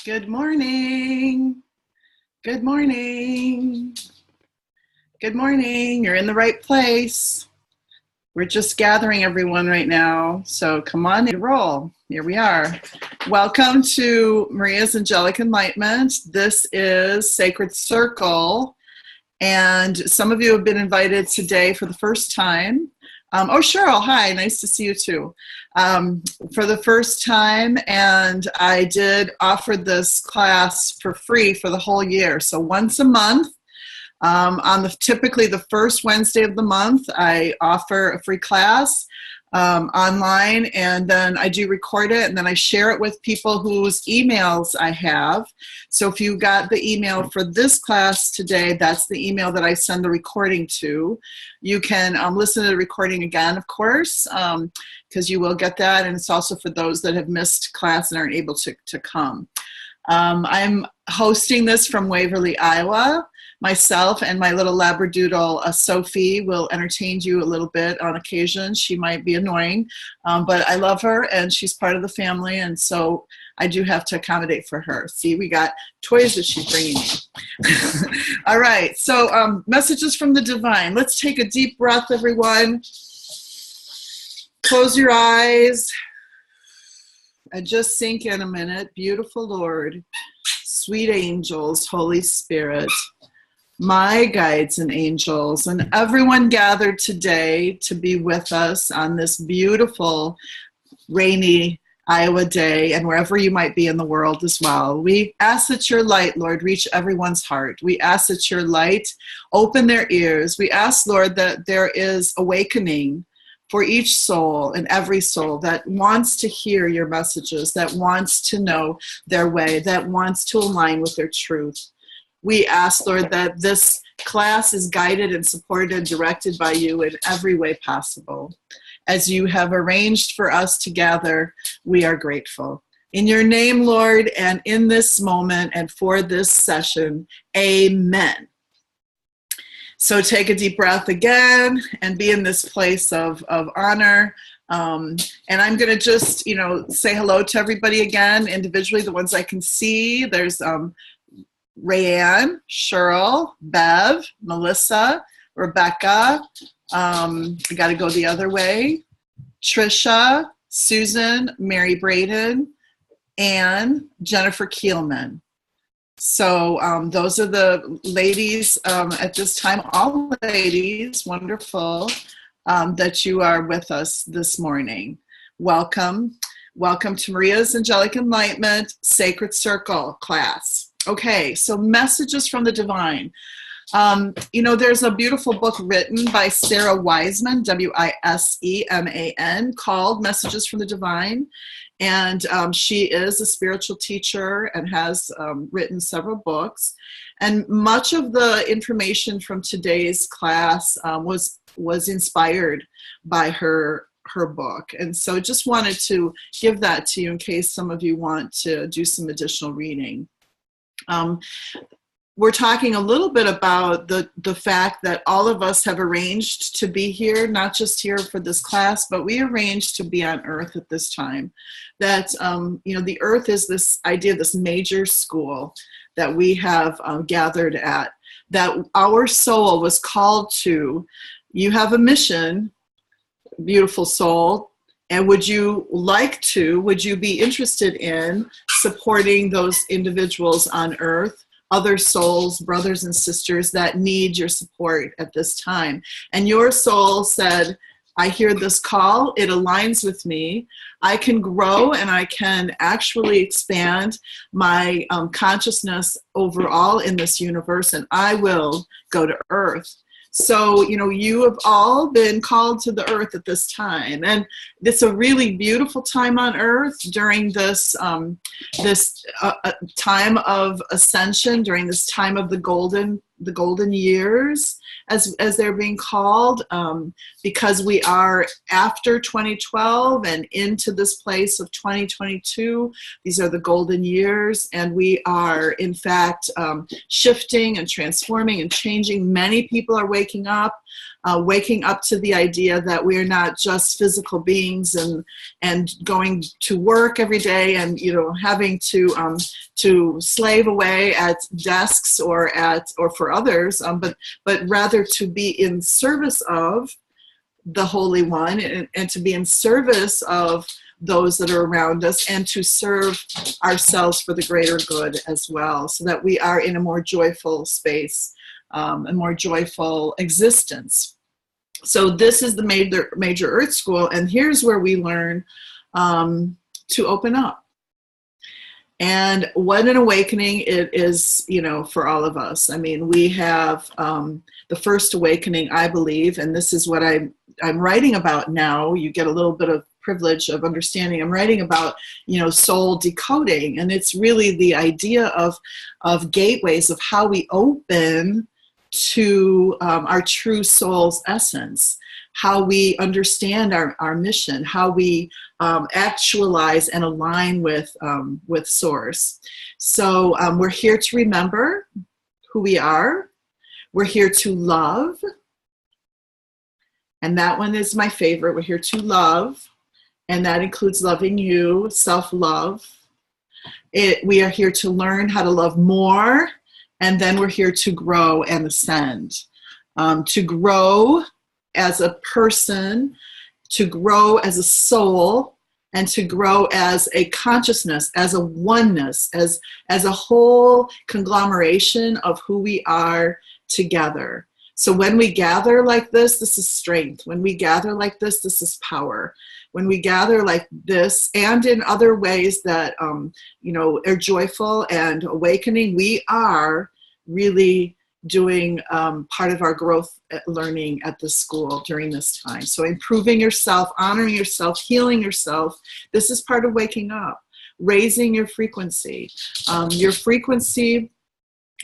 Good morning. Good morning. Good morning. You're in the right place. We're just gathering everyone right now. So come on, roll. Here we are. Welcome to Maria's Angelic Enlightenment. This is Sacred Circle. And some of you have been invited today for the first time. Cheryl, hi, nice to see you too. For the first time, and I did offer this class for free for the whole year. So once a month, on typically the first Wednesday of the month, I offer a free class online, and then I do record it, and then I share it with people whose emails I have. So if you got the email for this class today, that's the email that I send the recording to. You can listen to the recording again, of course, because you will get that, and it's also for those that have missed class and aren't able to come. I'm hosting this from Waverly, Iowa. Myself and my little labradoodle, Sophie, will entertain you a little bit on occasion. She might be annoying, but I love her, and she's part of the family, and so I do have to accommodate for her. See, we got toys that she's bringing me. All right, so messages from the divine. Let's take a deep breath, everyone. Close your eyes and just sink in a minute. Beautiful Lord, sweet angels, Holy Spirit, my guides and angels, and everyone gathered today to be with us on this beautiful, rainy Iowa day, and wherever you might be in the world as well. We ask that your light, Lord, reach everyone's heart. We ask that your light open their ears. We ask, Lord, that there is awakening for each soul and every soul that wants to hear your messages, that wants to know their way, that wants to align with their truth. We ask, Lord, that this class is guided and supported and directed by you in every way possible. As you have arranged for us to gather, we are grateful. In your name, Lord, and in this moment and for this session, amen. So take a deep breath again and be in this place of honor. And I'm going to just, say hello to everybody again, individually, the ones I can see. There's Rayanne, Cheryl, Bev, Melissa, Rebecca. I got to go the other way. Trisha, Susan, Mary Braden, and Jennifer Keelman. So those are the ladies at this time, all ladies, wonderful that you are with us this morning. Welcome. Welcome to Maria's Angelic Enlightenment Sacred Circle class. Okay, so messages from the divine. There's a beautiful book written by Sarah Wiseman, Wiseman, called Messages from the Divine. And she is a spiritual teacher and has written several books. And much of the information from today's class was inspired by her book. And so just wanted to give that to you in case some of you want to do some additional reading. We're talking a little bit about the fact that all of us have arranged to be here, not just here for this class, but we arranged to be on Earth at this time. That, the Earth is this idea, this major school that we have gathered at, that our soul was called to. You have a mission, beautiful soul, and would you be interested in supporting those individuals on Earth, other souls, brothers and sisters that need your support at this time? And your soul said, I hear this call, it aligns with me. I can grow and I can actually expand my consciousness overall in this universe, and I will go to Earth. So, you have all been called to the Earth at this time. And it's a really beautiful time on Earth during this time of ascension, during this time of the golden years, as they're being called, because we are after 2012 and into this place of 2022. These are the golden years, and we are, in fact, shifting and transforming and changing. Many people are waking up. waking up to the idea that we're not just physical beings and going to work every day and, you know, having to slave away at desks or for others, but rather to be in service of the Holy One, and to be in service of those that are around us, and to serve ourselves for the greater good as well, so that we are in a more joyful space, a more joyful existence. So this is the major Earth School, and here's where we learn to open up. And what an awakening it is, you know, for all of us. I mean, we have the first awakening, I believe, and this is what I'm writing about now. You get a little bit of privilege of understanding. I'm writing about, you know, soul decoding, and it's really the idea of gateways of how we open to our true soul's essence, how we understand our mission, how we actualize and align with Source. So we're here to remember who we are. We're here to love. And that one is my favorite. We're here to love. And that includes loving you, self-love. We are here to learn how to love more. And then we're here to grow and ascend. To grow as a person, to grow as a soul, and to grow as a consciousness, as a oneness, as a whole conglomeration of who we are together. So when we gather like this is strength. When we gather like this is power. When we gather like this, and in other ways that you know, are joyful and awakening, we are really doing part of our growth learning at the school during this time. So improving yourself, honoring yourself, healing yourself. This is part of waking up, raising your frequency. Your frequency,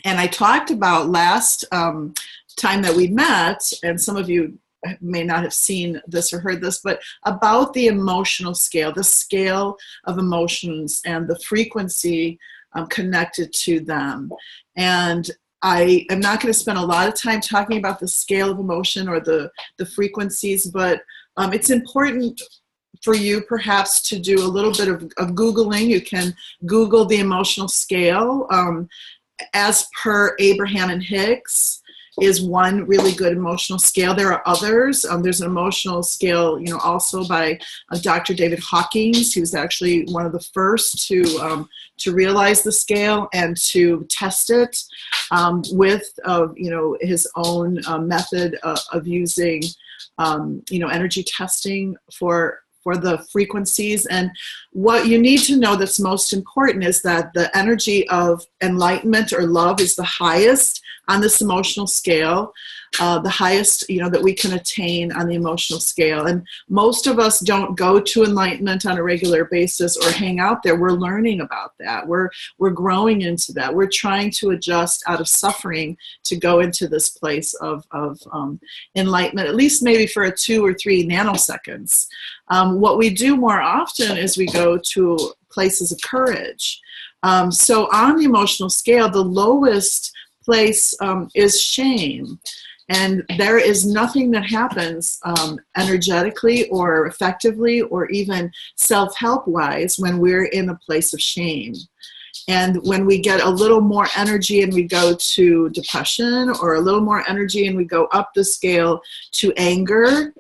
and I talked about last time that we met, and some of you may not have seen this or heard this, but about the emotional scale, the scale of emotions and the frequency connected to them. And I am not going to spend a lot of time talking about the scale of emotion or the frequencies, but it's important for you perhaps to do a little bit of Googling. You can Google the emotional scale. As per Abraham and Hicks is one really good emotional scale. There are others. There's an emotional scale, you know, also by Dr. David Hawkins. He was actually one of the first to realize the scale and to test it with, you know, his own method of using, you know, energy testing for the frequencies. And what you need to know that's most important is that the energy of enlightenment or love is the highest on this emotional scale, the highest, you know, that we can attain on the emotional scale. And most of us don't go to enlightenment on a regular basis or hang out there. We're learning about that. We're growing into that. We're trying to adjust out of suffering to go into this place of enlightenment, at least maybe for 2 or 3 nanoseconds. What we do more often is we go to places of courage. So on the emotional scale, the lowest place is shame. And there is nothing that happens energetically or effectively or even self-help wise when we're in a place of shame. And when we get a little more energy and we go to depression, or a little more energy and we go up the scale to anger,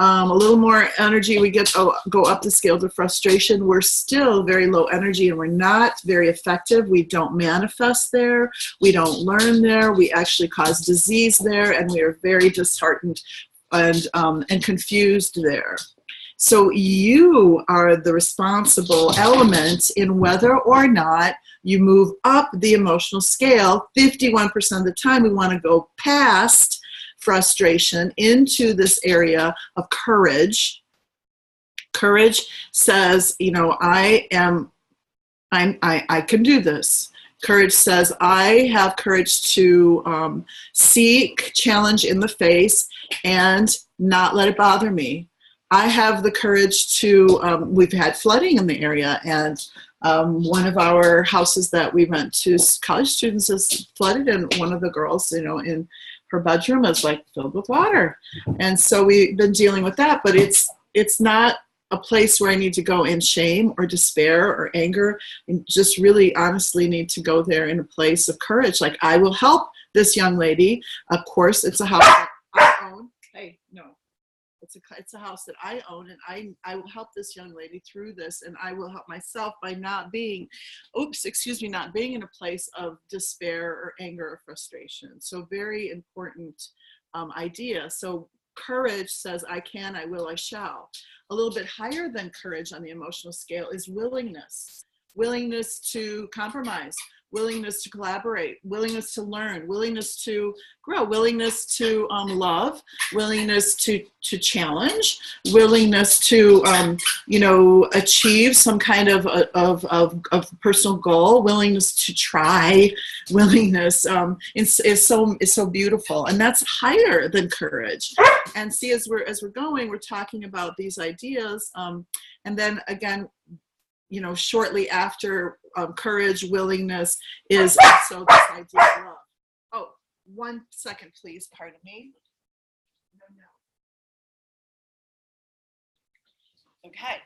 a little more energy, we go up the scale to frustration, we're still very low energy and we're not very effective. We don't manifest there. We don't learn there. We actually cause disease there, and we are very disheartened and confused there. So you are the responsible element in whether or not you move up the emotional scale. 51% of the time we want to go past frustration into this area of courage. Courage says, you know, I can do this. Courage says, I have courage to seek challenge in the face and not let it bother me. I have the courage to, we've had flooding in the area, and one of our houses that we rent to college students is flooded, and one of the girls, you know, in her bedroom is like filled with water. And so we've been dealing with that, but it's not a place where I need to go in shame or despair or anger, and just really honestly need to go there in a place of courage. Like, I will help this young lady. Of course, it's a house that I own. Hey, no. It's a house that I own, and I will help this young lady through this, and I will help myself by not being in a place of despair or anger or frustration. So very important idea. So courage says, I can, I will, I shall. A little bit higher than courage on the emotional scale is willingness. Willingness to compromise, willingness to collaborate, willingness to learn, willingness to grow, willingness to love, willingness to challenge, willingness to achieve some kind of personal goal, willingness to try, willingness is so beautiful, and that's higher than courage. And see, as we're going, we're talking about these ideas, and then again, shortly after courage, willingness is also this idea of love. Oh, 1 second, please. Pardon me. No. Okay.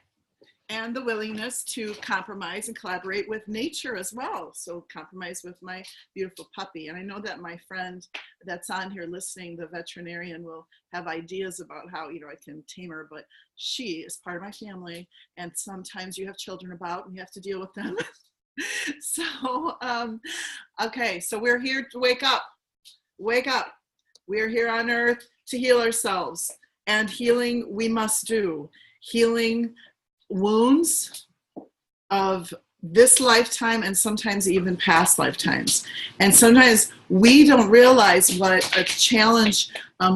And the willingness to compromise and collaborate with nature as well. So compromise with my beautiful puppy. And I know that my friend that's on here listening, the veterinarian, will have ideas about how, I can tame her, but she is part of my family. And sometimes you have children about and you have to deal with them. So, okay. So we're here to wake up. Wake up. We're here on earth to heal ourselves, and healing we must do. Healing wounds of this lifetime and sometimes even past lifetimes. And sometimes we don't realize what a challenge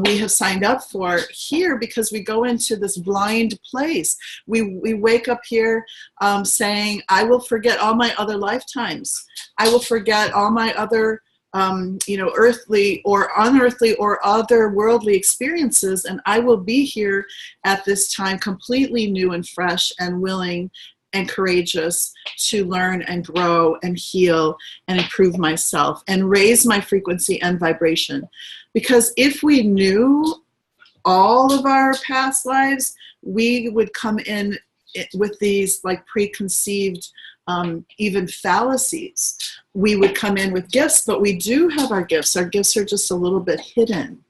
we have signed up for here, because we go into this blind place. We wake up here saying, I will forget all my other lifetimes. I will forget all my other earthly or unearthly or otherworldly experiences, and I will be here at this time completely new and fresh and willing and courageous to learn and grow and heal and improve myself and raise my frequency and vibration. Because if we knew all of our past lives, we would come in with these like preconceived even fallacies. We would come in with gifts, but we do have our gifts. Our gifts are just a little bit hidden.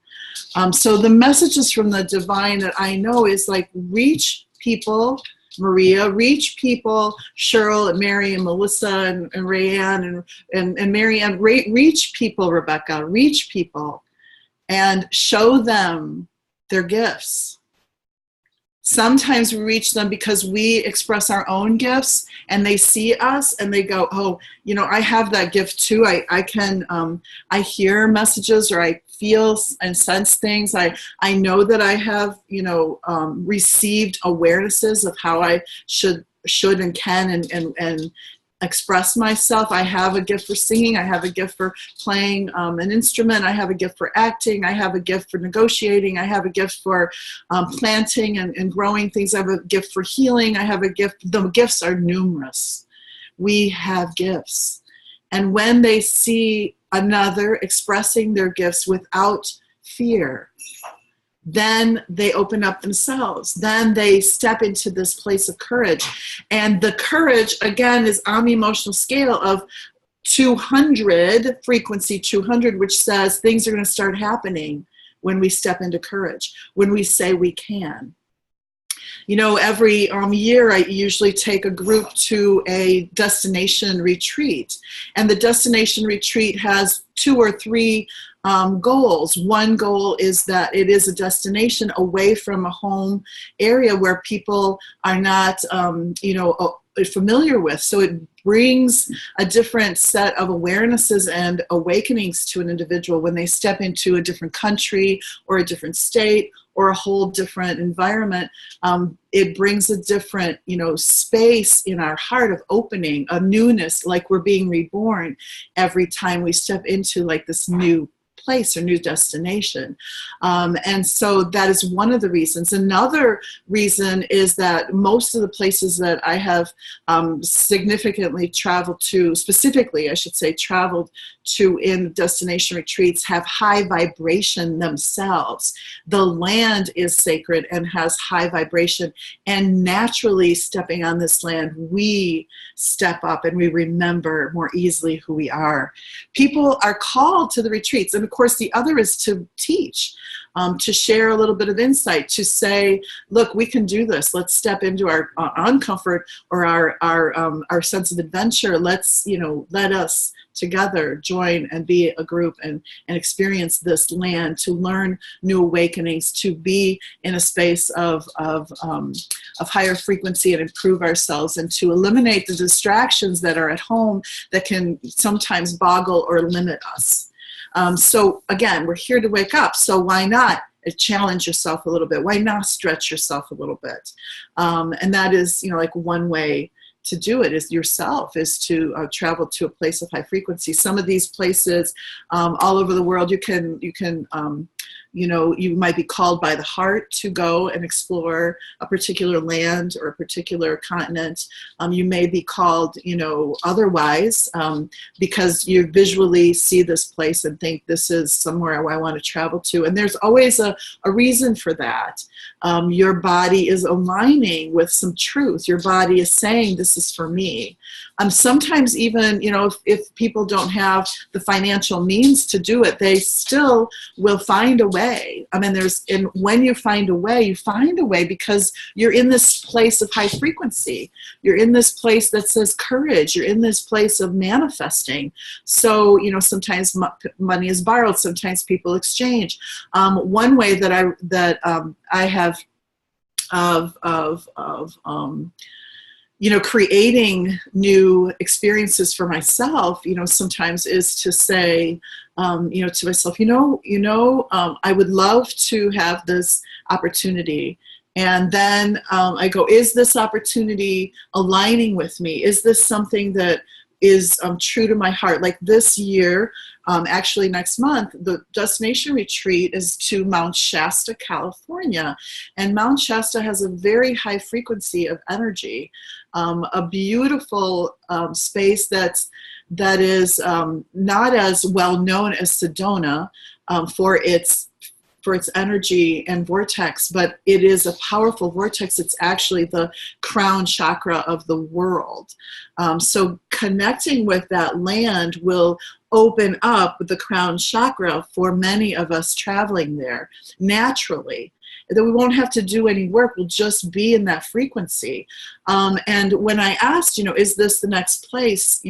So the messages from the divine that I know is like, reach people, Maria, reach people, Cheryl and Mary and Melissa and Rayanne and Marianne, reach people, Rebecca, reach people and show them their gifts. Sometimes we reach them because we express our own gifts, and they see us and they go, oh, I have that gift too. I can, I hear messages, or I feel and sense things. I know that I have, received awarenesses of how I should and can and express myself. I have a gift for singing. I have a gift for playing an instrument. I have a gift for acting. I have a gift for negotiating. I have a gift for planting and growing things. I have a gift for healing. I have a gift. The gifts are numerous. We have gifts. And when they see another expressing their gifts without fear, then they open up themselves. Then they step into this place of courage. And the courage, again, is on the emotional scale of 200, frequency 200, which says things are going to start happening when we step into courage, when we say we can. Every year I usually take a group to a destination retreat. And the destination retreat has 2 or 3 goals. One goal is that it is a destination away from a home area where people are not, familiar with. So it brings a different set of awarenesses and awakenings to an individual when they step into a different country or a different state or a whole different environment. It brings a different, space in our heart of opening, a newness, like we're being reborn every time we step into like this new place or new destination. And so that is one of the reasons. Another reason is that most of the places that I have significantly traveled to, specifically I should say traveled to in destination retreats, have high vibration themselves. The land is sacred and has high vibration, and naturally stepping on this land, we step up and we remember more easily who we are. People are called to the retreats, and of course the other is to teach, to share a little bit of insight, to say, look, we can do this. Let's step into our uncomfort or our sense of adventure. Let's, let us together join and be a group and experience this land, to learn new awakenings, to be in a space of higher frequency and improve ourselves, and to eliminate the distractions that are at home that can sometimes boggle or limit us. So again, we're here to wake up. So why not challenge yourself a little bit? Why not stretch yourself a little bit? And that is, like one way to do it is to travel to a place of high frequency. Some of these places all over the world, you might be called by the heart to go and explore a particular land or a particular continent. You may be called, otherwise, because you visually see this place and think this is somewhere I want to travel to. And there's always a reason for that. Your body is aligning with some truth. Your body is saying, this is for me. Sometimes even, if people don't have the financial means to do it, they still will find a way. When you find a way because you're in this place of high frequency. You're in this place that says courage. You're in this place of manifesting. So, sometimes money is borrowed. Sometimes people exchange. One way that I have creating new experiences for myself, sometimes is to say, to myself, I would love to have this opportunity. And then I go, is this opportunity aligning with me? Is this something that is true to my heart? Like this year, actually next month, the destination retreat is to Mount Shasta, California. And Mount Shasta has a very high frequency of energy, a beautiful space that is not as well known as Sedona for its energy and vortex, but it is a powerful vortex. It's actually the crown chakra of the world. So connecting with that land will open up the crown chakra for many of us traveling there naturally. That we won't have to do any work. We'll just be in that frequency. And when I asked, is this the next place,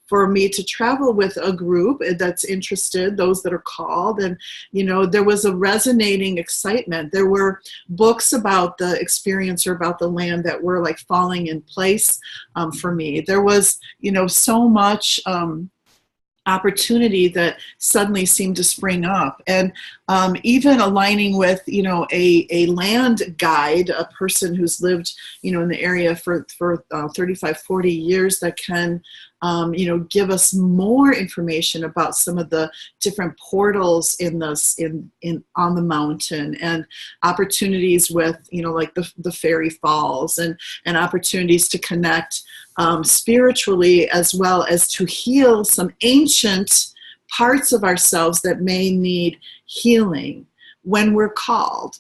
for me to travel with a group that's interested, those that are called, and there was a resonating excitement. There were books about the experience or about the land that were like falling in place for me. There was so much opportunity that suddenly seemed to spring up, and even aligning with a land guide, a person who's lived in the area for 35, 40 years, that can give us more information about some of the different portals on the mountain, and opportunities with like the fairy falls, and opportunities to connect spiritually, as well as to heal some ancient parts of ourselves that may need healing when we're called.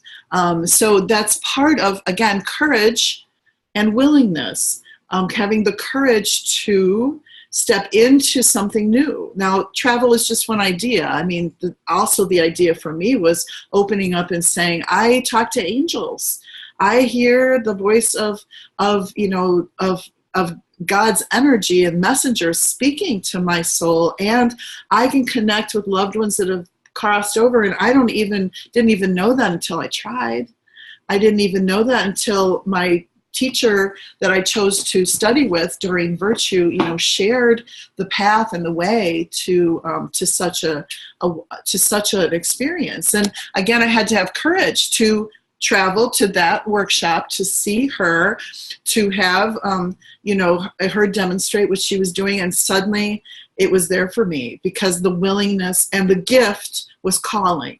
So that's part of, again, courage and willingness, having the courage to step into something new. Now, travel is just one idea. I mean, also the idea for me was opening up and saying, I talk to angels. I hear the voice of God's energy and messengers speaking to my soul, and I can connect with loved ones that have crossed over, and I didn't even know that until I tried. I didn't even know that until my teacher that I chose to study with during Virtue, shared the path and the way to such an experience. And again, I had to have courage to travel to that workshop to see her, to have, her demonstrate what she was doing. And suddenly it was there for me because the willingness and the gift was calling.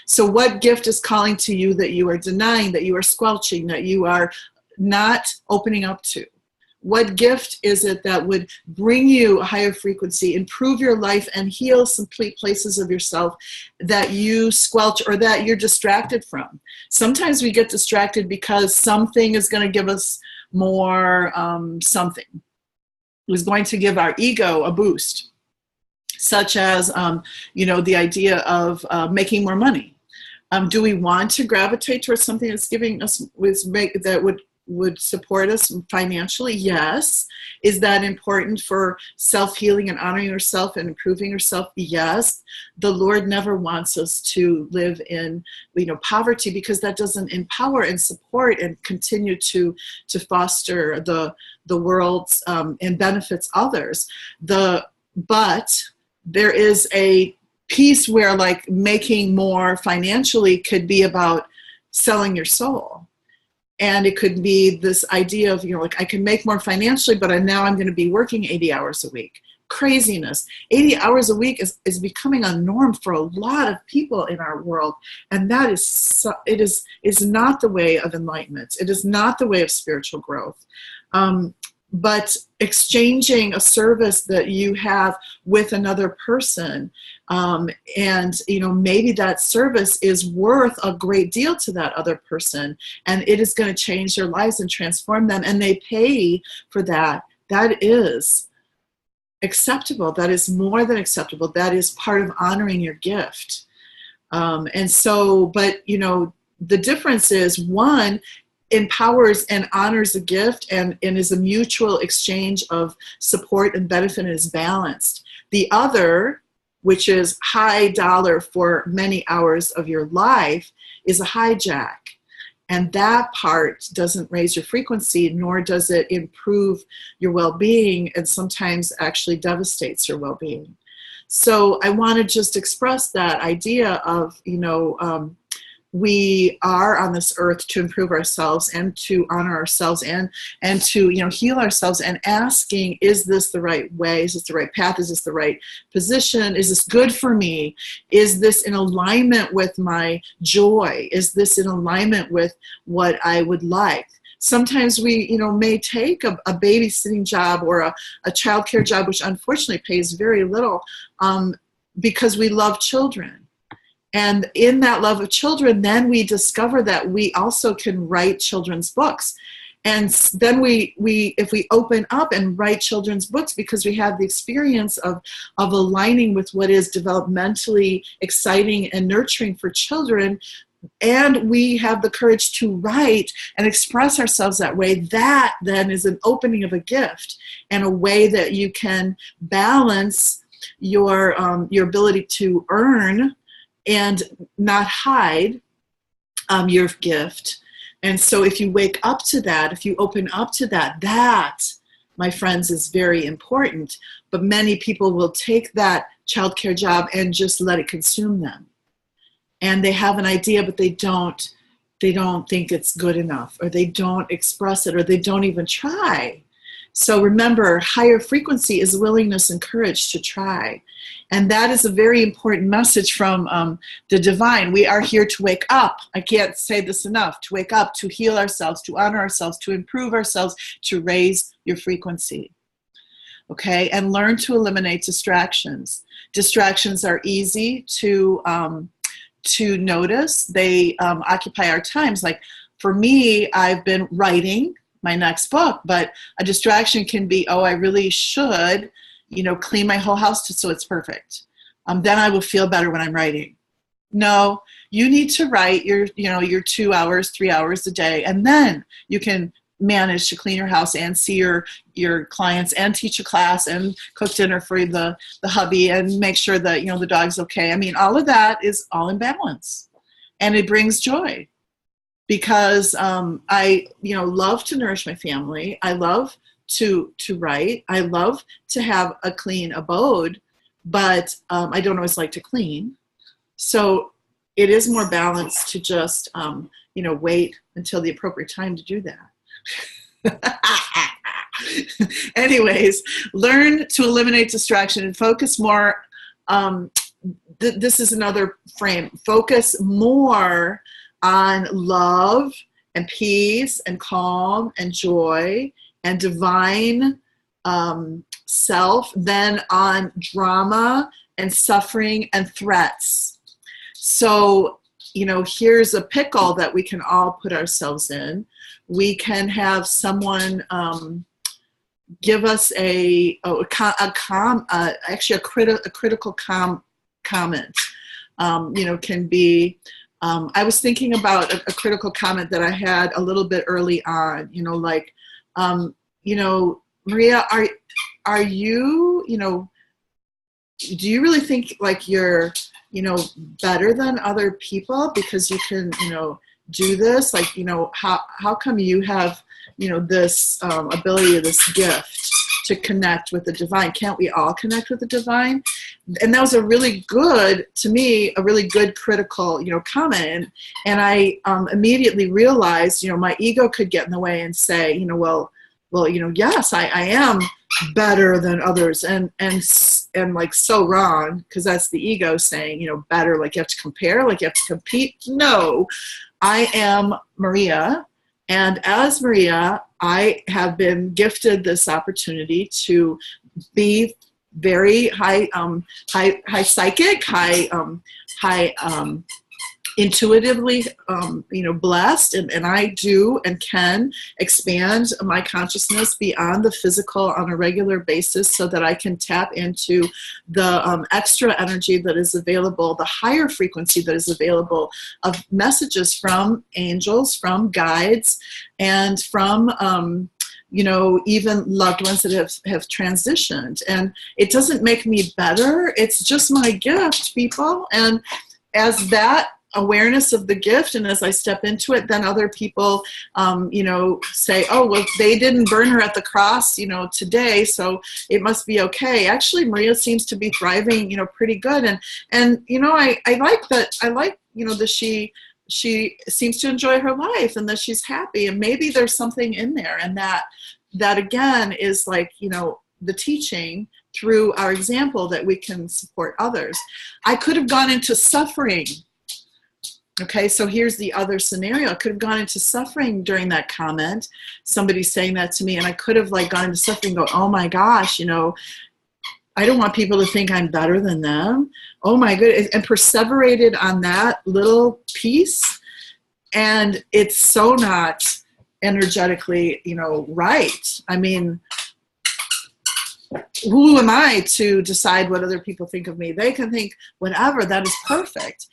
So what gift is calling to you that you are denying, that you are squelching, that you are not opening up to? What gift is it that would bring you a higher frequency, improve your life, and heal some places of yourself that you squelch or that you're distracted from? Sometimes we get distracted because something is going to give us more something. It was going to give our ego a boost, such as, the idea of making more money. Do we want to gravitate towards something that's giving us, that would support us financially? Yes. Is that important for self-healing and honoring yourself and improving yourself? Yes. The Lord never wants us to live in, poverty, because that doesn't empower and support and continue to foster the world's and benefits others. But there is a piece where, like, making more financially could be about selling your soul. And it could be this idea of, I can make more financially, but now I'm going to be working 80 hours a week. Craziness. 80 hours a week is becoming a norm for a lot of people in our world. And that is not the way of enlightenment. It is not the way of spiritual growth. But exchanging a service that you have with another person, and maybe that service is worth a great deal to that other person, and it is going to change their lives and transform them, and they pay for that. That is acceptable. That is more than acceptable. That is part of honoring your gift. But the difference is, one empowers and honors a gift and is a mutual exchange of support and benefit and is balanced. The other, which is high dollar for many hours of your life, is a hijack. And that part doesn't raise your frequency, nor does it improve your well-being, and sometimes actually devastates your well-being. So I want to just express that idea of, we are on this earth to improve ourselves and to honor ourselves and to heal ourselves, and asking, is this the right way? Is this the right path? Is this the right position? Is this good for me? Is this in alignment with my joy? Is this in alignment with what I would like? Sometimes we may take a babysitting job or a childcare job, which unfortunately pays very little, because we love children. And in that love of children, then we discover that we also can write children's books. And then if we open up and write children's books, because we have the experience of aligning with what is developmentally exciting and nurturing for children, and we have the courage to write and express ourselves that way, that then is an opening of a gift and a way that you can balance your ability to earn and not hide your gift. And so if you wake up to that, if you open up to that, my friends, is very important. But many people will take that childcare job and just let it consume them. And they have an idea, but they don't think it's good enough, or they don't express it, or they don't even try. So remember, higher frequency is willingness and courage to try. And that is a very important message from the divine. We are here to wake up. I can't say this enough. To wake up, to heal ourselves, to honor ourselves, to improve ourselves, to raise your frequency. Okay? And learn to eliminate distractions. Distractions are easy to notice. They occupy our times. Like for me, I've been writing my next book, but a distraction can be, I really should, clean my whole house so it's perfect. Then I will feel better when I'm writing. No, you need to write your 2 hours, 3 hours a day, and then you can manage to clean your house and see your clients and teach a class and cook dinner for the hubby and make sure that, the dog's okay. I mean, all of that is all in balance, and it brings joy. Because I, love to nourish my family. I love to write. I love to have a clean abode, but I don't always like to clean. So it is more balanced to just, you know, wait until the appropriate time to do that. Anyways, learn to eliminate distraction and focus more. This is another frame. Focus more on love and peace and calm and joy and divine self than on drama and suffering and threats. So, you know, here's a pickle that we can all put ourselves in. We can have someone give us actually a critical comment. You know, can be, I was thinking about a critical comment that I had a little bit early on, you know, like, you know, Maria, are you, you know, do you really think like you're, you know, better than other people because you can, you know, do this? Like, you know, how come you have, you know, this ability, this gift to connect with the divine? Can't we all connect with the divine? And that was a really good, to me, a really good critical, you know, comment. And I immediately realized, you know, my ego could get in the way and say, you know, well, you know, yes, I am better than others, and like so wrong, because that's the ego saying, you know, better, like you have to compare, like you have to compete. No, I am Maria, and as Maria, I have been gifted this opportunity to be very high psychic, high intuitively, you know, blessed, and I do and can expand my consciousness beyond the physical on a regular basis so that I can tap into the extra energy that is available, the higher frequency that is available of messages from angels, from guides, and from you know, even loved ones that have transitioned. And it doesn't make me better. It's just my gift, people. And as that awareness of the gift, and as I step into it, then other people, you know, say, oh, well, they didn't burn her at the cross, you know, today, so it must be okay. Actually, Maria seems to be thriving, you know, pretty good. And you know, I like that. I like, you know, that she seems to enjoy her life and that she's happy. And maybe there's something in there, and that again is like, you know, the teaching through our example that we can support others. I could have gone into suffering. Okay, so here's the other scenario. I could have gone into suffering during that comment, somebody saying that to me, and I could have like gone into suffering and go, oh my gosh, you know, I don't want people to think I'm better than them. Oh my goodness, and perseverated on that little piece. And it's so not energetically, you know, right. I mean, who am I to decide what other people think of me? They can think whatever, that is perfect.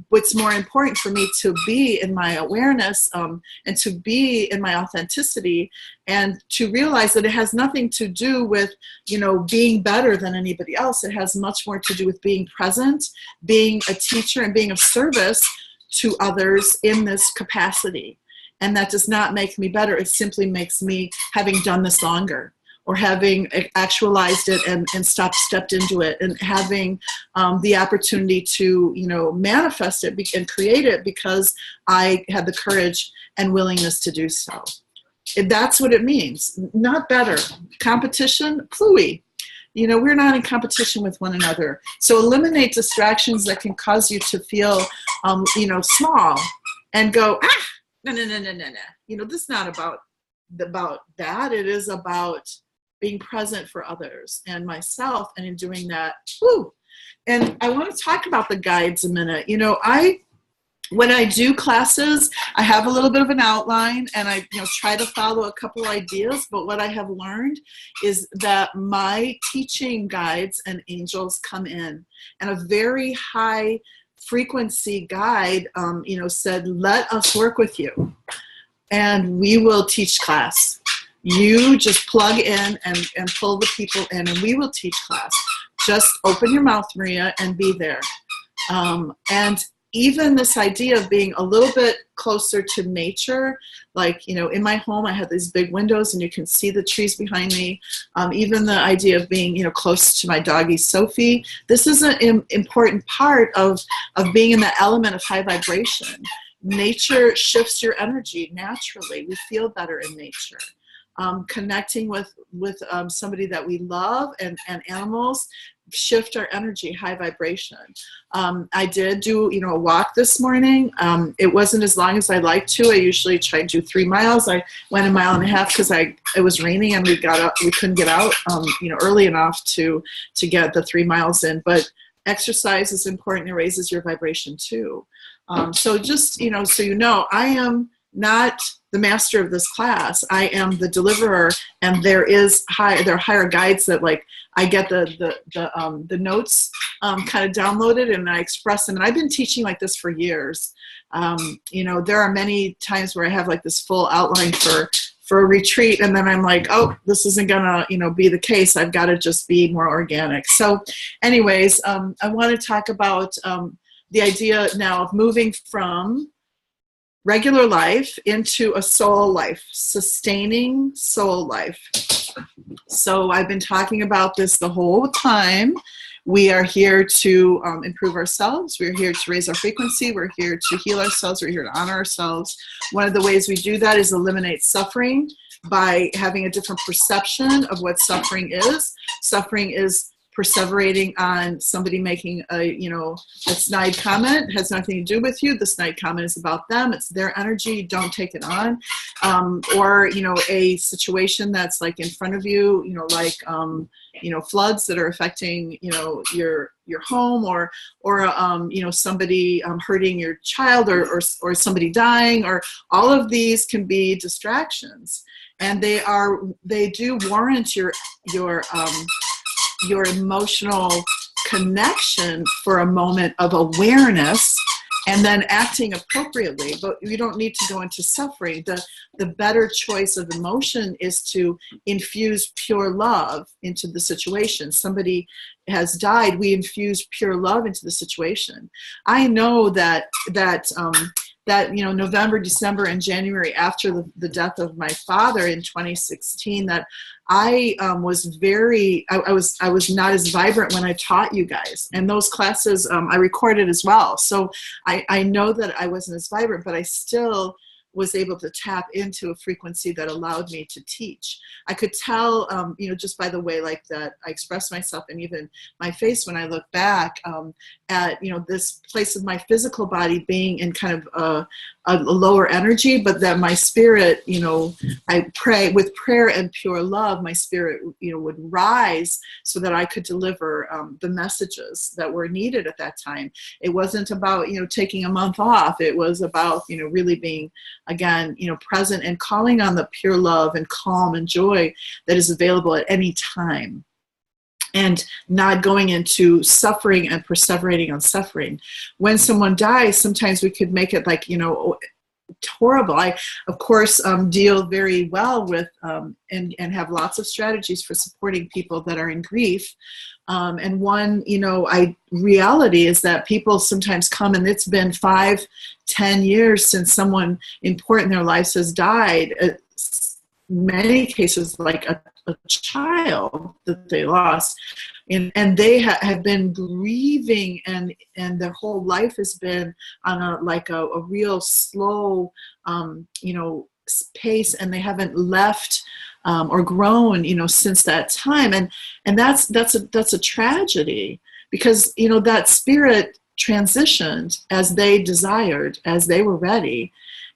What's more important for me to be in my awareness and to be in my authenticity, and to realize that it has nothing to do with, you know, being better than anybody else. It has much more to do with being present, being a teacher, and being of service to others in this capacity. And that does not make me better. It simply makes me, having done this longer, or having actualized it and stepped into it, and having the opportunity to, you know, manifest it and create it because I had the courage and willingness to do so. That's what it means. Not better. Competition, phooey. You know, we're not in competition with one another. So eliminate distractions that can cause you to feel, you know, small, and go, no. You know, this is not about that. It is about being present for others and myself, and in doing that, whoo. And I want to talk about the guides a minute. You know, when I do classes, I have a little bit of an outline, and I, you know, try to follow a couple ideas, but what I have learned is that my teaching guides and angels come in, and a very high frequency guide, you know, said, let us work with you, and we will teach class. You just plug in and pull the people in, and we will teach class. Just open your mouth, Maria, and be there. And even this idea of being a little bit closer to nature, like, you know, in my home, I have these big windows and you can see the trees behind me. Even the idea of being, you know, close to my doggie, Sophie. This is an important part of being in the element of high vibration. Nature shifts your energy naturally. We feel better in nature. Connecting with somebody that we love and animals shift our energy, high vibration. I did do, you know, a walk this morning. It wasn't as long as I like to. I usually try to do 3 miles. I went 1.5 miles because it was raining and we couldn't get out, you know, early enough to get the 3 miles in. But exercise is important. It raises your vibration too. So just, you know, so you know, I am not the master of this class. I am the deliverer, and there are higher guides that, like, I get the notes kind of downloaded and I express them. And I've been teaching like this for years. You know, there are many times where I have like this full outline for a retreat, and then I'm like, oh, this isn't gonna, you know, be the case. I've got to just be more organic. So anyways, I want to talk about the idea now of moving from regular life into a soul life, sustaining soul life. So I've been talking about this the whole time. We are here to improve ourselves. We're here to raise our frequency. We're here to heal ourselves. We're here to honor ourselves. One of the ways we do that is eliminate suffering by having a different perception of what suffering is. Suffering is perseverating on somebody making a snide comment. It has nothing to do with you. The snide comment is about them. It's their energy. Don't take it on. Or, you know, a situation that's like in front of you, you know, like, you know, floods that are affecting, you know, your home, or you know, somebody hurting your child, or somebody dying, or all of these can be distractions, and they do warrant your emotional connection for a moment of awareness and then acting appropriately. But you don't need to go into suffering. The better choice of emotion is to infuse pure love into the situation. Somebody has died, we infuse pure love into the situation. I know that you know, November, December, and January after the death of my father in 2016, that I was I was not as vibrant when I taught you guys. And those classes I recorded as well. So I know that I wasn't as vibrant, but I still was able to tap into a frequency that allowed me to teach. I could tell, you know, just by the way, like, that I express myself, and even my face when I look back at, you know, this place of my physical body being in kind of a lower energy, but that my spirit, you know, I pray with prayer and pure love, my spirit, you know, would rise so that I could deliver the messages that were needed at that time. It wasn't about, you know, taking a month off. It was about, you know, really being, again, you know, present and calling on the pure love and calm and joy that is available at any time, and not going into suffering and perseverating on suffering. When someone dies, sometimes we could make it like, you know, horrible. I, of course, deal very well with and have lots of strategies for supporting people that are in grief. And one, you know, reality is that people sometimes come, and it's been 5-10 years since someone important in their lives has died. Many cases, like a child that they lost, and they have been grieving, and their whole life has been on a real slow, you know, pace, and they haven't left or grown, you know, since that time, and that's a tragedy, because, you know, that spirit transitioned as they desired, as they were ready.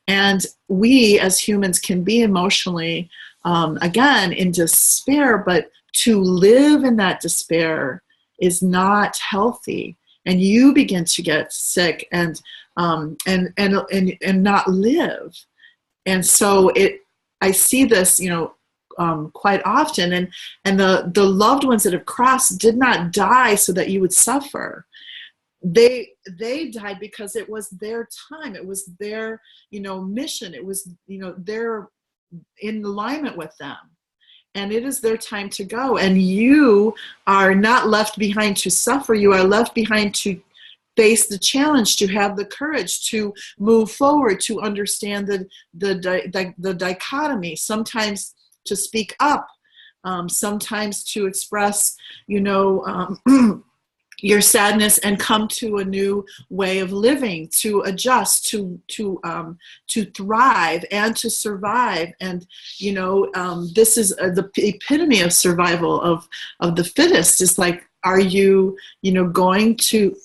And we as humans can be emotionally, again, in despair, but to live in that despair is not healthy. And you begin to get sick and not live. And so I see this, you know, quite often. And the loved ones that have crossed did not die so that you would suffer. They died because it was their time. It was their, you know, mission. It was, you know, they're in alignment with them, and it is their time to go. And you are not left behind to suffer. You are left behind to face the challenge, to have the courage to move forward, to understand the dichotomy, sometimes to speak up, sometimes to express, your sadness and come to a new way of living, to adjust, to thrive and to survive. And this is the epitome of survival of the fittest. Is like, are you going to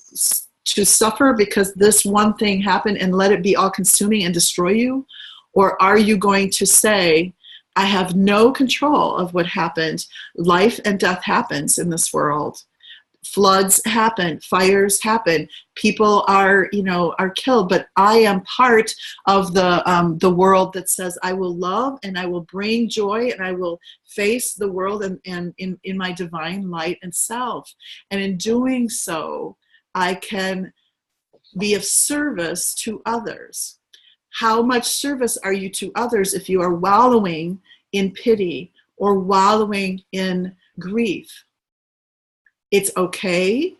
suffer because this one thing happened and let it be all consuming and destroy you? Or are you going to say, I have no control of what happened. Life and death happens in this world. Floods happen, fires happen, people are killed, but I am part of the world that says I will love and I will bring joy and I will face the world and in my divine light and self. And in doing so, I can be of service to others. How much service are you to others if you are wallowing in pity or wallowing in grief? It's okay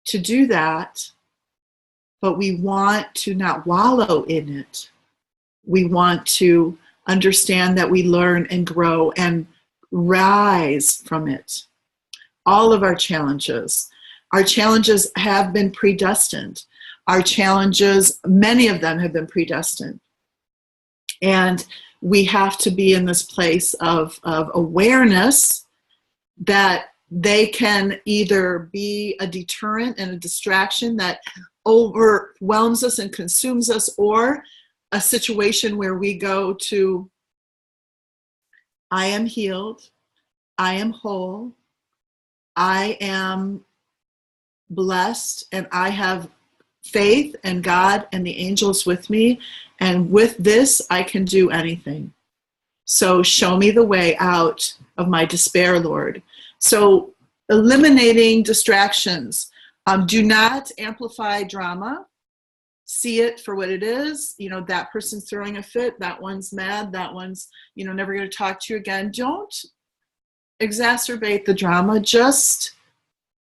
to do that, but we want to not wallow in it. We want to understand that we learn and grow and rise from it. All of our challenges have been predestined. Our challenges, many of them have been predestined. And we have to be in this place of awareness that they can either be a deterrent and a distraction that overwhelms us and consumes us, or a situation where we go to, I am healed, I am whole, I am blessed, and I have faith and God and the angels with me, and with this I can do anything. So show me the way out of my despair, Lord. So eliminating distractions. Do not amplify drama. See it for what it is. That person's throwing a fit. That one's mad. That one's, never going to talk to you again. Don't exacerbate the drama. Just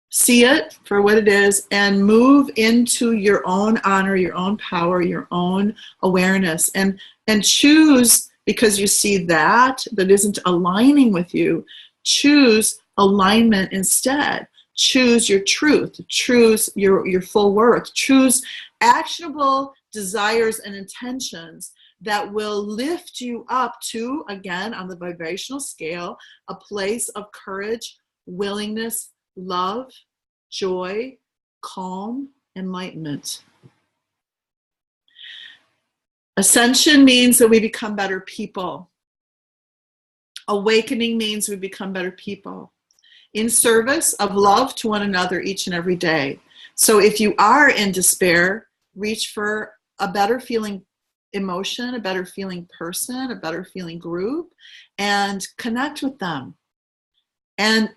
see it for what it is and move into your own honor, your own power, your own awareness, and choose, because you see that isn't aligning with you, choose alignment instead. Choose your truth. Choose your full worth. Choose actionable desires and intentions that will lift you up to, again, on the vibrational scale, a place of courage, willingness, love, joy, calm, enlightenment. Ascension means that we become better people. Awakening means we become better people in service of love to one another each and every day. So if you are in despair, reach for a better feeling emotion, a better feeling person, a better feeling group, and connect with them. And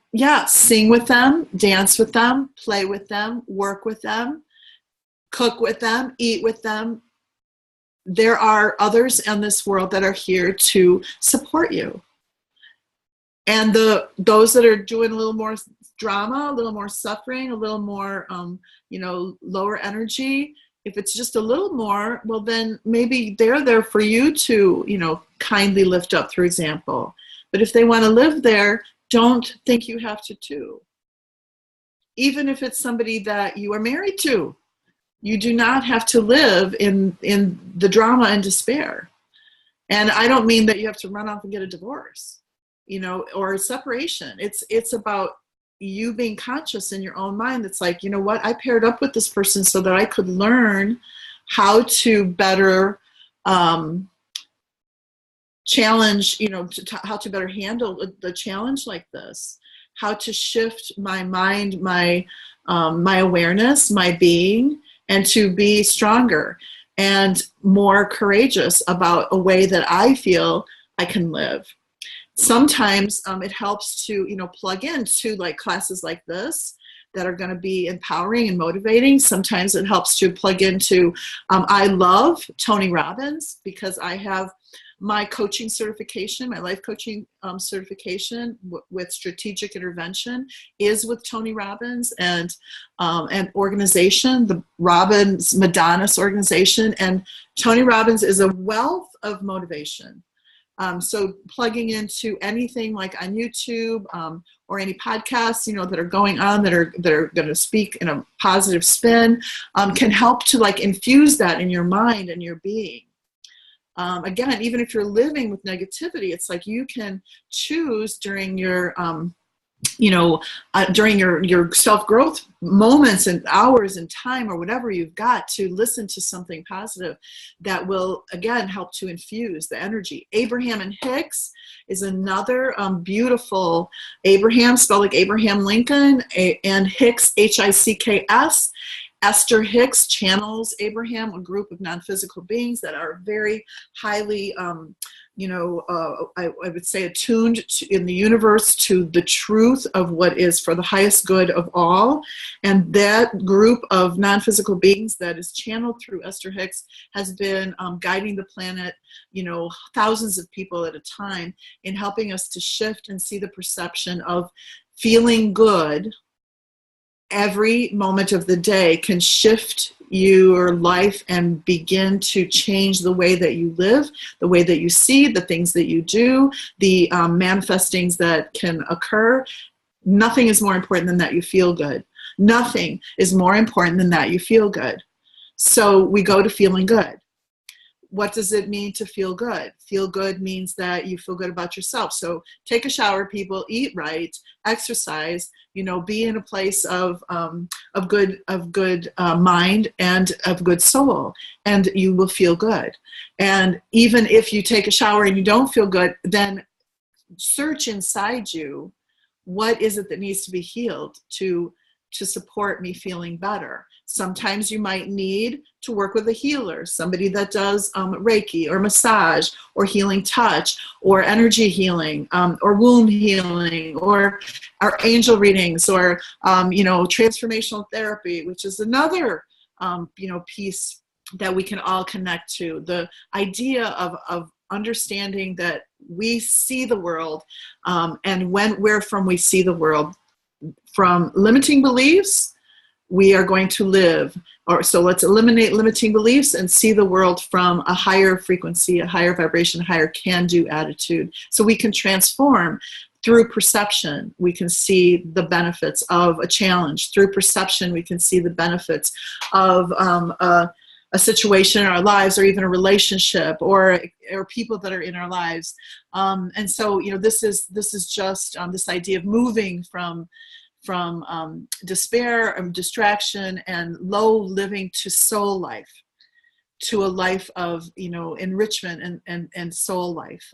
sing with them, dance with them, play with them, work with them, cook with them, eat with them. There are others in this world that are here to support you. And those that are doing a little more drama, a little more suffering, a little more, lower energy, if it's just a little more, well, then maybe they're there for you to, kindly lift up, for example. But if they want to live there, don't think you have to too. Even if it's somebody that you are married to, you do not have to live in the drama and despair. And I don't mean that you have to run off and get a divorce, or a separation. It's about you being conscious in your own mind. That's like, what? I paired up with this person so that I could learn how to better challenge, how to better handle the challenge like this, how to shift my mind, my awareness, my being, and to be stronger and more courageous about a way that I feel I can live. Sometimes it helps to, plug into like classes like this that are going to be empowering and motivating. Sometimes it helps to plug into, I love Tony Robbins because I have My coaching certification, my life coaching certification with strategic intervention is with Tony Robbins and an organization, the Robbins Madonnas organization. And Tony Robbins is a wealth of motivation. So plugging into anything like on YouTube or any podcasts, that are going on that are going to speak in a positive spin can help to like infuse that in your mind and your being. Again, even if you're living with negativity, it's like you can choose during your during your self-growth moments and hours and time or whatever you've got to listen to something positive that will, again, help to infuse the energy. Abraham and Hicks is another beautiful, Abraham spelled like Abraham Lincoln, and Hicks, Hicks. Esther Hicks channels Abraham, a group of non-physical beings that are very highly I would say attuned in the universe to the truth of what is for the highest good of all. And that group of non-physical beings that is channeled through Esther Hicks has been guiding the planet, thousands of people at a time in helping us to shift and see the perception of feeling good. Every moment of the day can shift your life and begin to change the way that you live, the way that you see, the things that you do, the manifestings that can occur. Nothing is more important than that you feel good. Nothing is more important than that you feel good. So we go to feeling good. What does it mean to feel good? Feel good means that you feel good about yourself. So take a shower, people, eat right, exercise, be in a place of good mind and of good soul, and you will feel good. And even if you take a shower and you don't feel good, then search inside you, what is it that needs to be healed to support me feeling better? Sometimes you might need to work with a healer, somebody that does Reiki or massage or healing touch or energy healing or wound healing or angel readings or, transformational therapy, which is another, piece that we can all connect to. The idea of understanding that we see the world and where from we see the world. From limiting beliefs, we are going to live. So let's eliminate limiting beliefs and see the world from a higher frequency, a higher vibration, a higher can-do attitude. So we can transform through perception. We can see the benefits of a challenge. Through perception, we can see the benefits of a situation in our lives, or even a relationship, or people that are in our lives. And so, this is just this idea of moving from despair and distraction and low living to soul life, to a life of enrichment and soul life.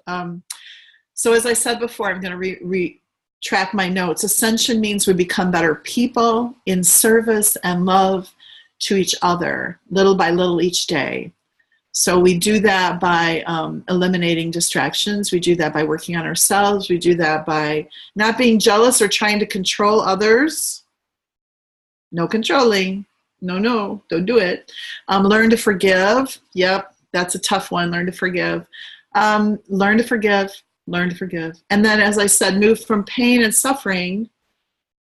So as I said before, I'm going to retract my notes. Ascension means we become better people in service and love to each other, little by little each day. So we do that by eliminating distractions. We do that by working on ourselves. We do that by not being jealous or trying to control others. No controlling. No, don't do it. Learn to forgive. Yep, that's a tough one. Learn to forgive. Learn to forgive. Learn to forgive. And then, as I said, move from pain and suffering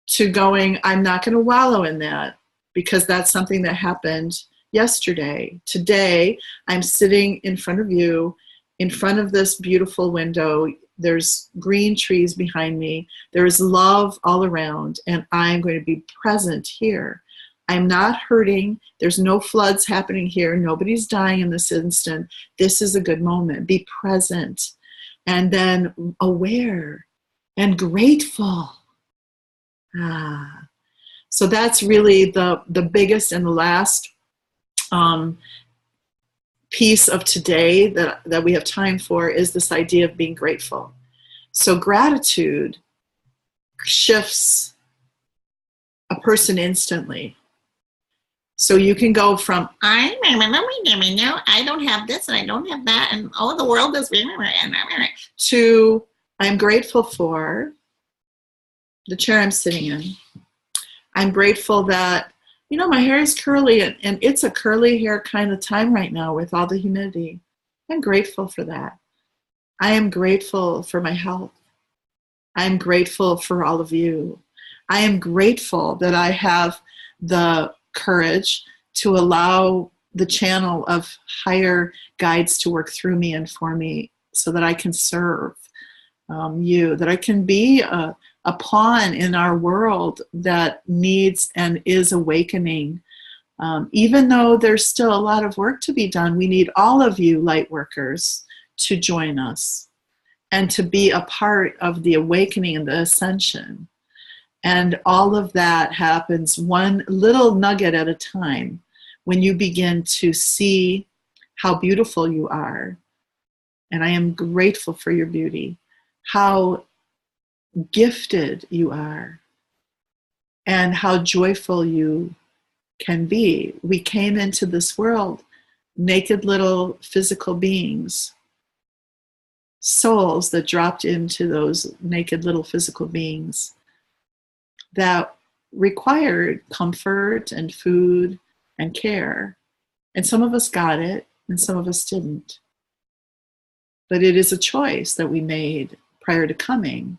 to going, I'm not going to wallow in that, because that's something that happened yesterday. Today, I'm sitting in front of you, in front of this beautiful window. There's green trees behind me. There is love all around, and I'm going to be present here. I'm not hurting. There's no floods happening here. Nobody's dying in this instant. This is a good moment. Be present, and then aware and grateful. So that's really the biggest and the last piece of today that we have time for, is this idea of being grateful. So gratitude shifts a person instantly. So you can go from, I don't have this and I don't have that, and oh, the world is, to I'm grateful for the chair I'm sitting in. I'm grateful that, my hair is curly, and it's a curly hair kind of time right now with all the humidity. I'm grateful for that. I am grateful for my health. I am grateful for all of you. I am grateful that I have the courage to allow the channel of higher guides to work through me and for me so that I can serve you, that I can be a pawn in our world that needs and is awakening. Even though there's still a lot of work to be done, we need all of you light workers to join us and to be a part of the awakening and the ascension. And all of that happens one little nugget at a time when you begin to see how beautiful you are. And I am grateful for your beauty, how gifted you are, and how joyful you can be. We came into this world naked little physical beings, souls that dropped into those naked little physical beings that required comfort and food and care. And some of us got it and some of us didn't. But it is a choice that we made prior to coming.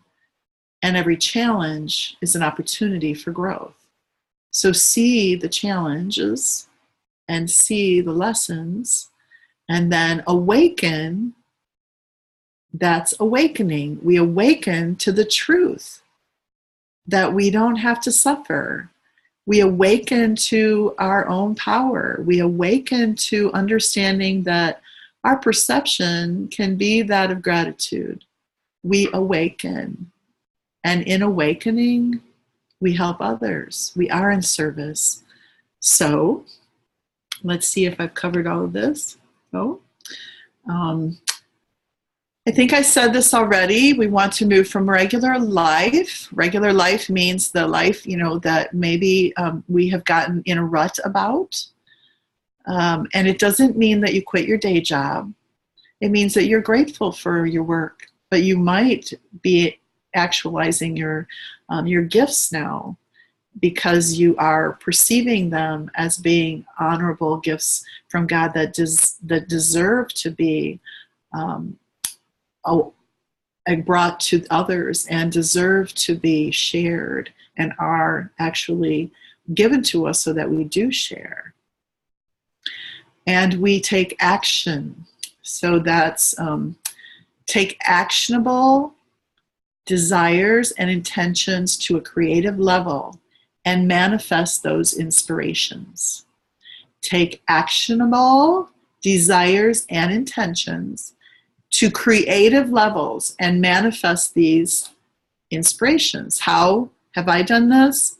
And every challenge is an opportunity for growth. So see the challenges and see the lessons, and then awaken. That's awakening. We awaken to the truth that we don't have to suffer. We awaken to our own power. We awaken to understanding that our perception can be that of gratitude. We awaken. And in awakening, we help others. We are in service. So let's see if I've covered all of this. I think I said this already. We want to move from regular life. Regular life means the life, that maybe we have gotten in a rut about. And it doesn't mean that you quit your day job. It means that you're grateful for your work, but you might be actualizing your gifts now because you are perceiving them as being honorable gifts from God that deserve to be brought to others and deserve to be shared and are actually given to us so that we do share. And we take action. So that's take actionable desires and intentions to a creative level and manifest those inspirations. Take actionable desires and intentions to creative levels and manifest these inspirations. How have I done this?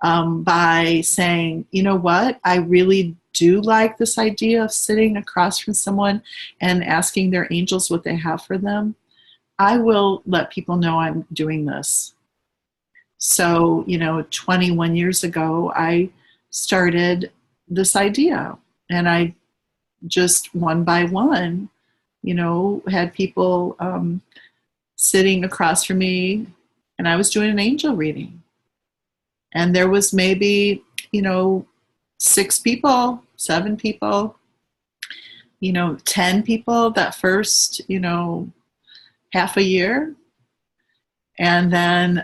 By saying, you know what, I really do like this idea of sitting across from someone and asking their angels what they have for them. I will let people know I'm doing this. So, 21 years ago, I started this idea, and I just one by one, had people sitting across from me, and I was doing an angel reading. And there was maybe, 6 people, 7 people, 10 people that first, half a year. And then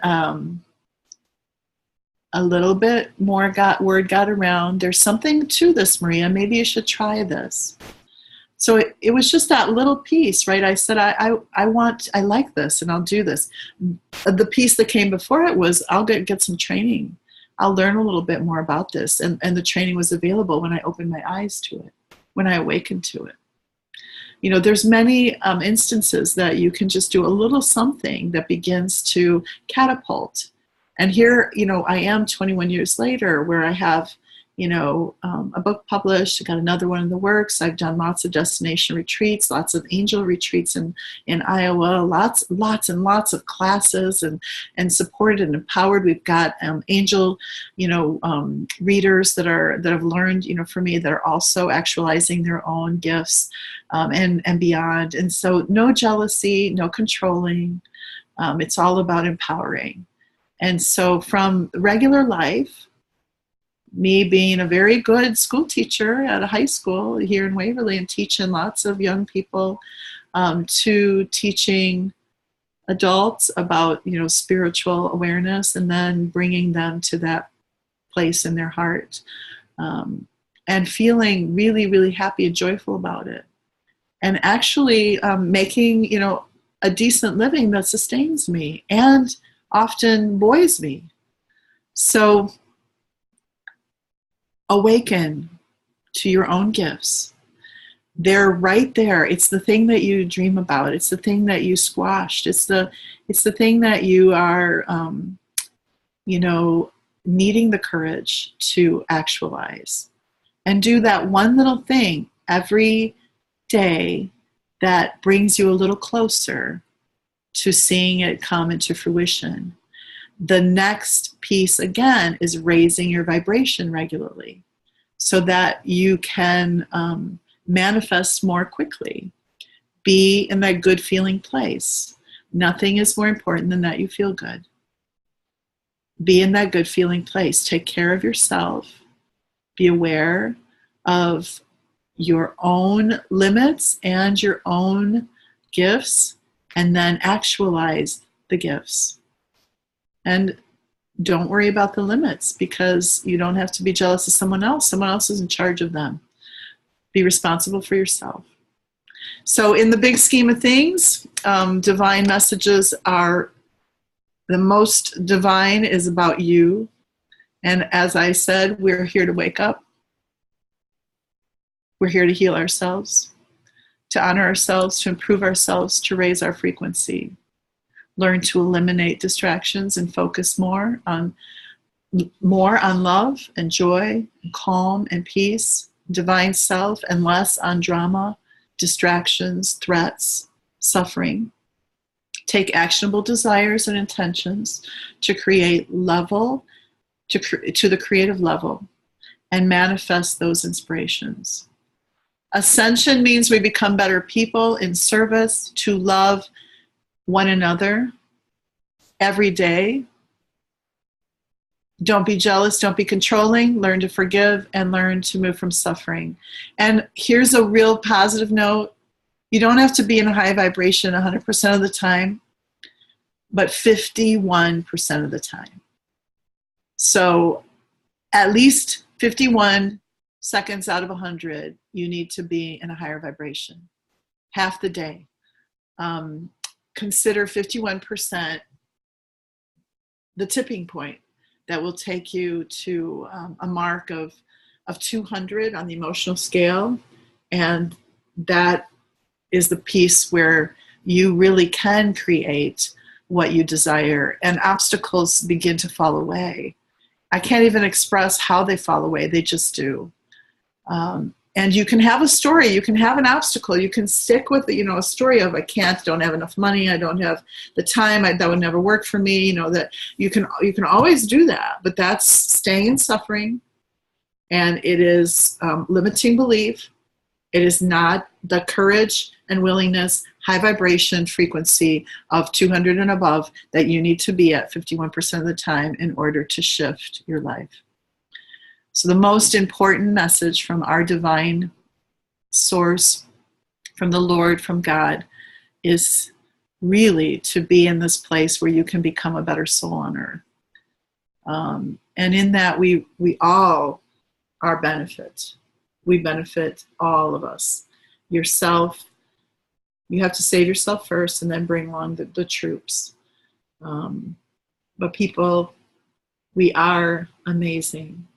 a little bit more word got around. There's something to this, Maria. Maybe you should try this. So it was just that little piece, right? I said, I like this and I'll do this. The piece that came before it was, I'll get some training. I'll learn a little bit more about this. And the training was available when I opened my eyes to it, when I awakened to it. There's many instances that you can just do a little something that begins to catapult. And here, I am 21 years later where I have, a book published. I got another one in the works. I've done lots of destination retreats, lots of angel retreats in Iowa, lots and lots of classes and supported and empowered. We've got angel, readers that have learned, from me that are also actualizing their own gifts and beyond. And so no jealousy, no controlling. It's all about empowering. And so from regular life, me being a very good school teacher at a high school here in Waverly and teaching lots of young people to teaching adults about, spiritual awareness, and then bringing them to that place in their heart, and feeling really, really happy and joyful about it. And actually making, a decent living that sustains me and often buoys me. So awaken to your own gifts. They're right there. It's the thing that you dream about. It's the thing that you squashed. It's the thing that you are, needing the courage to actualize. And do that one little thing every day that brings you a little closer to seeing it come into fruition. The next piece, again, is raising your vibration regularly so that you can manifest more quickly. Be in that good feeling place. Nothing is more important than that you feel good. Be in that good feeling place. Take care of yourself. Be aware of your own limits and your own gifts, and then actualize the gifts. And don't worry about the limits, because you don't have to be jealous of someone else. Someone else is in charge of them. Be responsible for yourself. So in the big scheme of things, divine messages are, the most divine is about you. And as I said, we're here to wake up. We're here to heal ourselves, to honor ourselves, to improve ourselves, to raise our frequency. Learn to eliminate distractions and focus more on love and joy and calm and peace, divine self, and less on drama, distractions, threats, suffering. Take actionable desires and intentions to create level, to the creative level, and manifest those inspirations. Ascension means we become better people in service to love one another every day. Don't be jealous, don't be controlling, learn to forgive, and learn to move from suffering. And here's a real positive note. You don't have to be in a high vibration 100% of the time, but 51% of the time. So at least 51 seconds out of 100, you need to be in a higher vibration. Half the day. Consider 51% the tipping point that will take you to a mark of 200 on the emotional scale. And that is the piece where you really can create what you desire, and obstacles begin to fall away. I can't even express how they fall away. They just do. And you can have a story, you can have an obstacle, you can stick with a story of don't have enough money, I don't have the time, that would never work for me, that you can always do that, but that's staying in suffering, and it is limiting belief. It is not the courage and willingness, high vibration frequency of 200 and above that you need to be at 51% of the time in order to shift your life. So the most important message from our divine source, from the Lord, from God, is really to be in this place where you can become a better soul on earth. And in that, we all are benefit. We benefit, all of us. Yourself, you have to save yourself first and then bring along the troops. But people, we are amazing.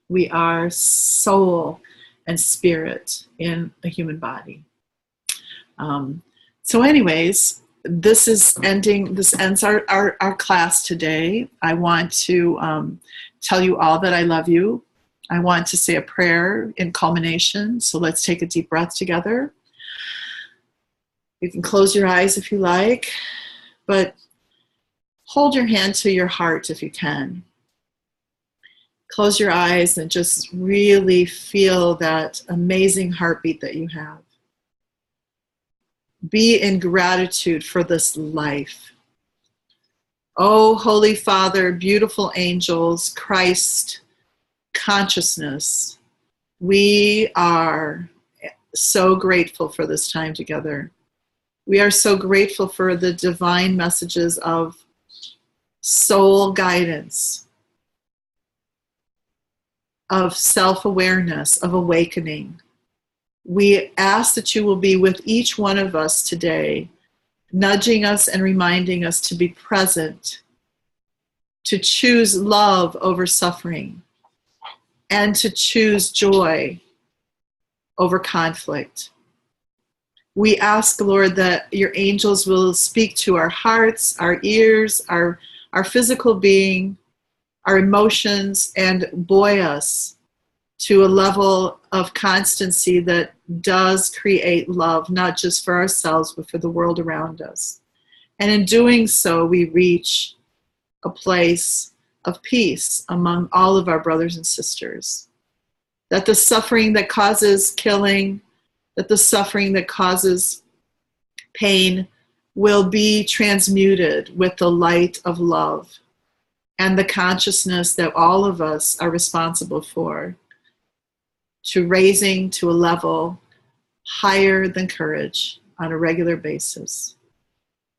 We are soul and spirit in a human body. So anyways, this ends our class today. I want to tell you all that I love you. I want to say a prayer in culmination. So let's take a deep breath together. You can close your eyes if you like, but hold your hand to your heart if you can. Close your eyes and just really feel that amazing heartbeat that you have. Be in gratitude for this life. Oh, Holy Father, beautiful angels, Christ, consciousness, we are so grateful for this time together. We are so grateful for the divine messages of soul guidance, of self-awareness, of awakening. We ask that you will be with each one of us today, nudging us and reminding us to be present, to choose love over suffering, and to choose joy over conflict. We ask, Lord, that your angels will speak to our hearts, our ears, our physical being, our emotions, and buoy us to a level of constancy that does create love, not just for ourselves, but for the world around us. And in doing so, we reach a place of peace among all of our brothers and sisters. That the suffering that causes killing, that the suffering that causes pain will be transmuted with the light of love and the consciousness that all of us are responsible for, to raising to a level higher than courage on a regular basis.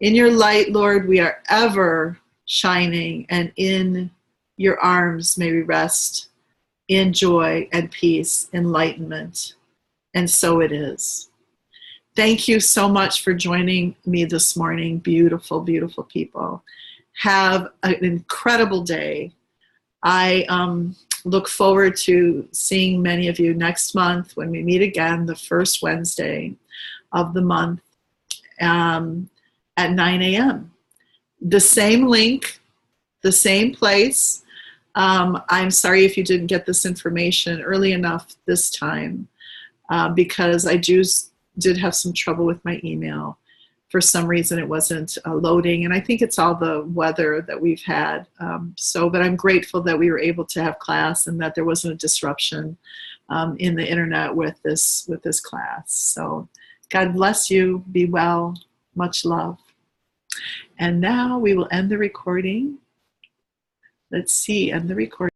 In your light, Lord, we are ever shining, and in your arms may we rest in joy and peace, enlightenment. And so it is. Thank you so much for joining me this morning, beautiful, beautiful people. Have an incredible day. I look forward to seeing many of you next month when we meet again, the first Wednesday of the month at 9 a.m. The same link, the same place. I'm sorry if you didn't get this information early enough this time because I did have some trouble with my email. For some reason, it wasn't loading, and I think it's all the weather that we've had. But I'm grateful that we were able to have class and that there wasn't a disruption in the internet with this class. So God bless you. Be well. Much love. And now we will end the recording. Let's see, end the recording.